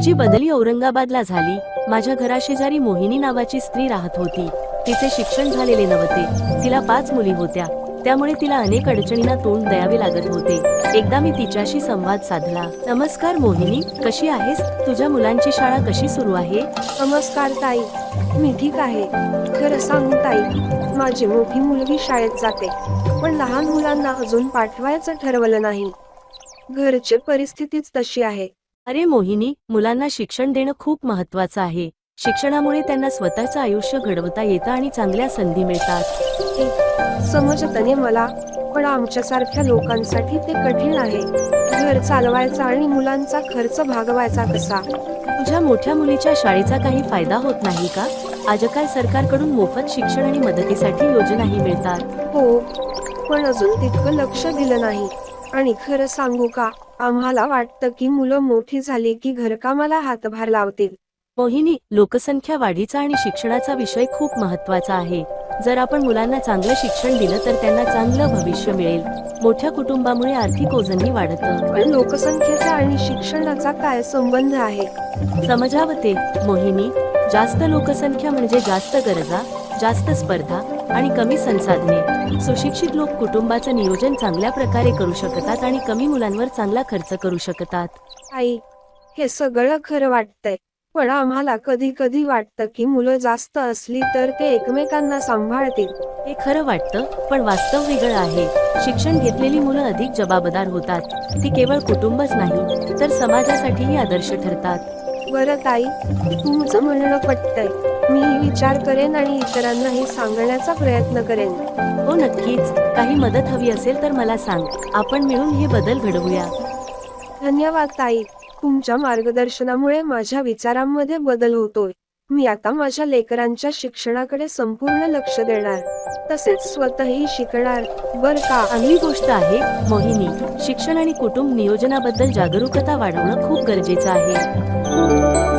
माझी बदली औरंगाबादला झाली। माझ्या घराशेजारी मोहिनी नावाची स्त्री राहत होती। तिचे शिक्षण झालेले नव्हते, तिला 5 मुली होत्या, त्यामुळे तिला अनेक अडचणींना तोंड द्यावे लागत होते। एकदा मी तिच्याशी संवाद साधला। नमस्कार मोहिनी, कशी आहेस? तुझ्या मुलांची शाळा कशी सुरू आहे? नमस्कार ताई, मी ठीक आहे। खरं सांगू ताई, माझी मोठी मुलगी शाळेत जाते, पण लहान मुलांना अजून पाठवायचं ठरवलं नाही। घरची परिस्थितीच तशी आहे। अरे मोहिनी, मुलांना शिक्षण देणं खूप महत्त्वाचं आहे। शिक्षणामुळे त्यांना स्वतःचं आयुष्य घडवता येतं आणि चांगल्या संधी मिळतात। हे समजतंय मला, पण आमच्यासारख्या लोकांसाठी ते कठीण आहे। घर चालवायचा आणि मुलांचा खर्च भागवायचा कसा? तुझ्या मोठ्या मुलीच्या शाळेचा काही फायदा होत नाही का? आजकाल सरकारकडून मोफत शिक्षण आणि मदतीसाठी योजनाही मिळतात। हो, पण अजून तितकं लक्ष दिलं नाही। आणि खरं सांगू का, आम्हाला वाटतं की मुलं मोठी झाली की घरकामाला हातभार लावतील। मोहिनी, लोकसंख्या वाढीचा आणि शिक्षणाचा विषय खूप महत्त्वाचा आहे। जर आपण मुलांना चांगलं शिक्षण दिलं तर त्यांना चांगलं भविष्य मिळेल। मोठ्या कुटुंबामुळे आर्थिक ओझंही वाढतं। पण लोकसंख्येचा आणि शिक्षणाचा काय संबंध आहे? समजावते मोहिनी, जास्त लोकसंख्या म्हणजे जास्त गरजा, जास्त स्पर्धा आणि कमी संसाधने। सुशिक्षित लोक कुटुंबाचं नियोजन चांगल्या प्रकारे करू शकतात आणि कमी मुलांवर चांगला खर्च करू शकतात। आई, हे सगळं खरं वाटतंय, पण आम्हाला कधी कधी वाटतं की मुलं जास्त असली तर ते एकमेकांना सांभाळतील। हे खरं वाटतं, पण वास्तव वेगळं आहे। शिक्षण घेतलेली मुलं अधिक जबाबदार होतात। ती केवळ कुटुंबच नाही, तर समाजासाठीही आदर्श ठरतात। बरं ताई, तुमचं म्हणणं पटतंय। मीही विचार करेन आणि इतरांनाही सांगण्याचा प्रयत्न करेन। हो नक्कीच, काही मदत हवी असेल तर मला सांग, आपण मिळून हे बदल घडवूया। धन्यवाद ताई, तुमच्या मार्गदर्शनामुळे माझ्या विचारांमध्ये बदल होतोय। मी आता माझ्या लेकरांच्या शिक्षणाकडे संपूर्ण लक्ष देणार, तसेच स्वतःही शिकणार, बरं का? चांगली गोष्ट आहे मोहिनी, शिक्षण आणि कुटुंब नियोजनाबद्दल जागरूकता वाढवणं खूप गरजेचं आहे।